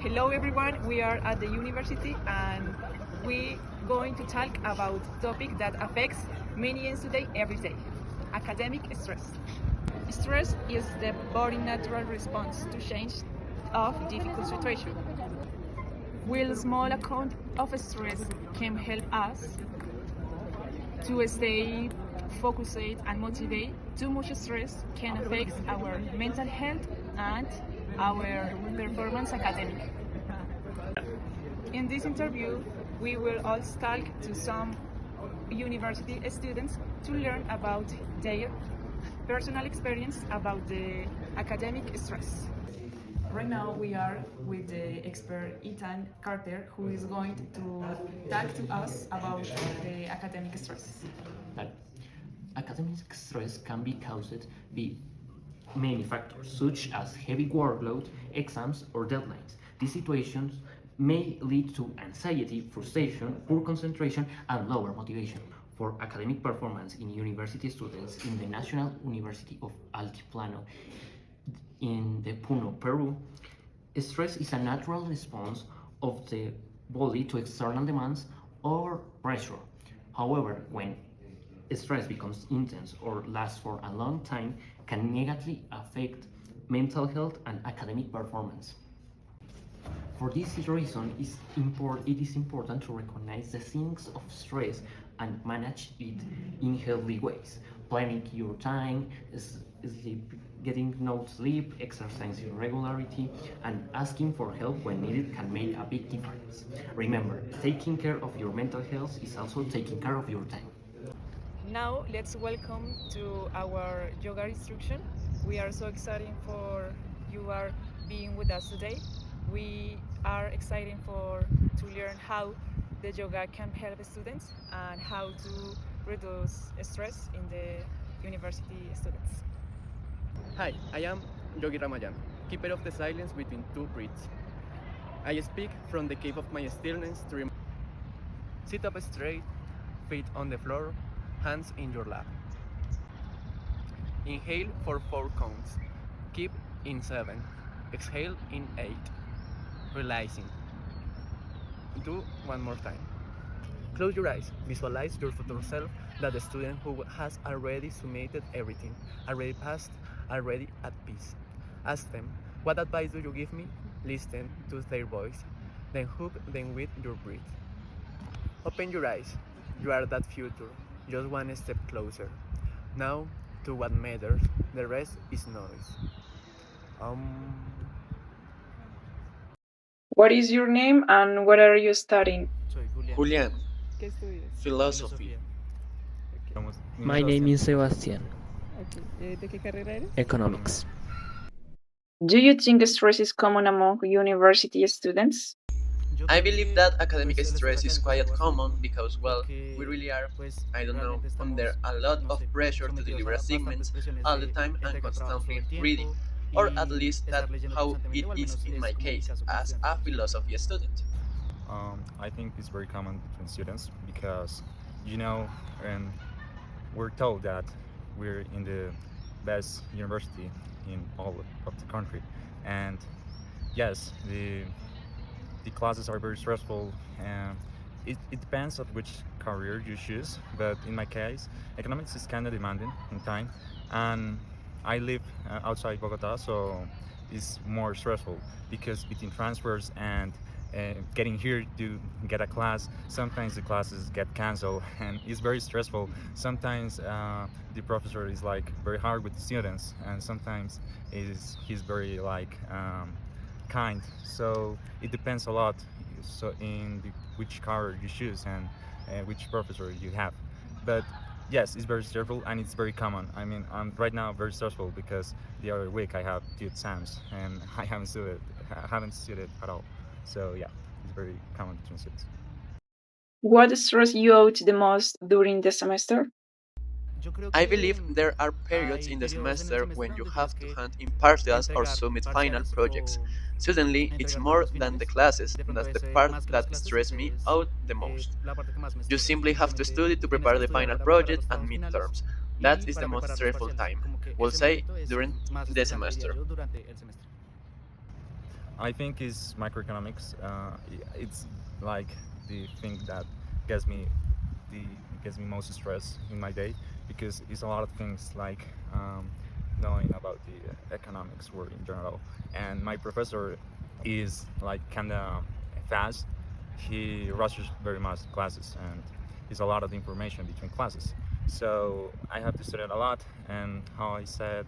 Hello everyone, we are at the university and we going to talk about topic that affects many students every day. Academic stress. Stress is the very natural response to change of difficult situation. While small amount of stress can help us to stay focused and motivated, too much stress can affect our mental health and our performance academic. In this interview, we will also talk to some university students to learn about their personal experience about the academic stress. Right now, we are with the expert Ethan Carter, who is going to talk to us about the academic stress. That academic stress can be caused by many factors, such as heavy workload, exams, or deadlines. These situations may lead to anxiety, frustration, poor concentration, and lower motivation. For academic performance in university students in the National University of Altiplano in the Puno, Peru, stress is a natural response of the body to external demands or pressure. However, when stress becomes intense or lasts for a long time, can negatively affect mental health and academic performance. For this reason, it is important to recognize the signs of stress and manage it in healthy ways. Planning your time, sleep, getting no sleep, exercising regularity, and asking for help when needed can make a big difference. Remember, taking care of your mental health is also taking care of your time. Now let's welcome to our yoga instruction. We are so excited for you are being with us today. We are excited for to learn how the yoga can help students and how to reduce stress in the university students. Hi, I am Yogi Ramayan, keeper of the silence between two breaths. I speak from the cave of my stillness to sit up straight, feet on the floor, hands in your lap. Inhale for 4 counts. Keep in 7. Exhale in 8. Releasing. Do one more time. Close your eyes. Visualize your future self, that the student who has already submitted everything, already passed, already at peace. Ask them, what advice do you give me? Listen to their voice. Then hook them with your breath. Open your eyes. You are that future, just one step closer. Now to what matters. The rest is noise. What is your name and what are you studying? Soy Julián, ¿Qué estudias? philosophy. My name is Sebastian. Okay. ¿De qué carrera eres? Economics. Do you think stress is common among university students? I believe that academic stress is quite common because, well, we really are, I don't know, under a lot of pressure to deliver assignments all the time and constantly reading, or at least that's how it is in my case as a philosophy student. I think it's very common between students because, you know, and we're told that we're in the best university in all of the country, and yes, the classes are very stressful, and it depends on which career you choose. But in my case, economics is kind of demanding in time, and I live outside Bogota, so it's more stressful because between transfers and getting here to get a class, sometimes the classes get canceled and it's very stressful. Sometimes the professor is like very hard with the students, and sometimes he's very like kind. So it depends a lot, so in which career you choose and which professor you have. But yes, it's very stressful and it's very common. I mean, I'm right now very stressful because the other week I have 2 exams and I haven't studied at all. So yeah, it's very common between students. What stress you out the most during the semester? I believe there are periods in the semester when you have to hand in partials or submit final projects. Suddenly, it's more than the classes, that's the part that stresses me out the most. You simply have to study to prepare the final project and midterms. That is the most stressful time, we'll say, during the semester. I think is microeconomics. It's like the thing that gets me the gets me most stress in my day because it's a lot of things like knowing about the economics world in general. And my professor is like kind of fast. He rushes very much classes and it's a lot of information between classes. So I have to study it a lot. And how I said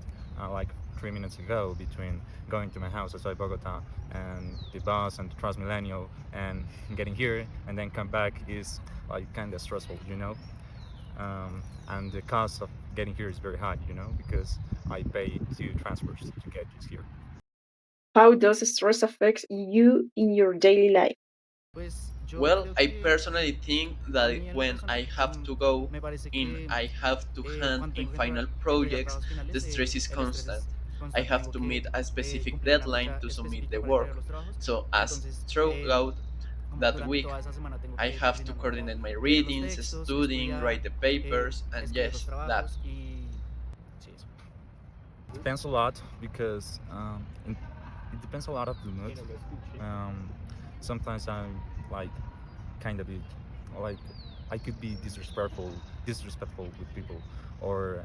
like 3 minutes ago, between going to my house outside Bogota and the bus and the Transmilenio and getting here and then come back is like kind of stressful, you know. And the cost of getting here is very high, you know, because I pay 2 transfers to get just here. How does stress affect you in your daily life? Well, I personally think that when I have to go in, I have to hand in final projects, the stress is constant. I have to meet a specific deadline to submit the work. So, as throughout that week, I have to coordinate my readings, studying, write the papers, and yes, that. Depends a lot because it depends a lot of the mood. Um, Sometimes I'm like kind of like I could be disrespectful with people, or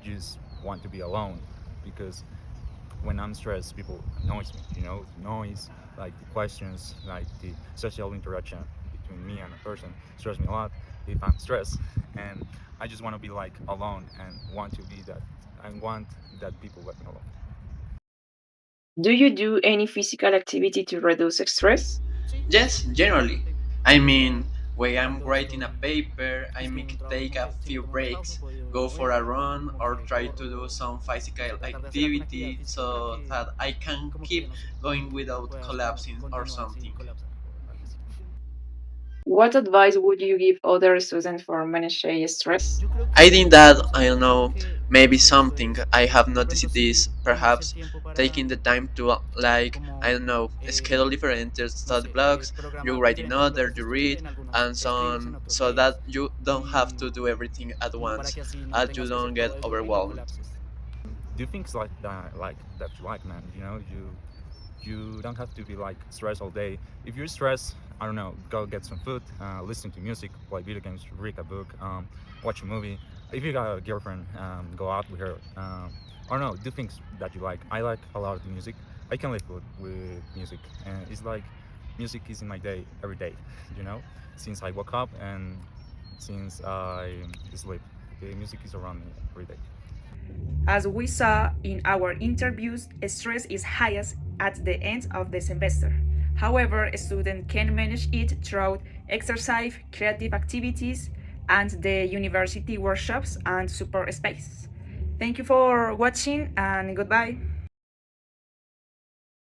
just want to be alone because when I'm stressed, people annoys me. You know, noise, like the questions, like the social interaction between me and a person stress me a lot if I'm stressed, and I just want to be like alone and want to be that. I want that people let me alone. Do you do any physical activity to reduce stress? Yes, generally. I mean, when I'm writing a paper, I make take a few breaks, go for a run, or try to do some physical activity so that I can keep going without collapsing or something. What advice would you give other students for managing stress? I think that, I don't know, maybe something I have noticed is perhaps taking the time to, like, I don't know, schedule different study blocks, you write in order, you read, and so on, so that you don't have to do everything at once, and you don't get overwhelmed. Do things like that you like, man. You know, you don't have to be like stressed all day. If you're stressed, I don't know, go get some food, listen to music, play video games, read a book, watch a movie. If you got a girlfriend, go out with her. I don't know, do things that you like. I like a lot of music. I can live with music, and it's like music is in my day every day. You know, since I woke up and since I sleep, the music is around me every day. As we saw in our interviews, stress is highest at the end of the semester. However, a student can manage it through exercise, creative activities, and the university workshops and support space. Thank you for watching and goodbye.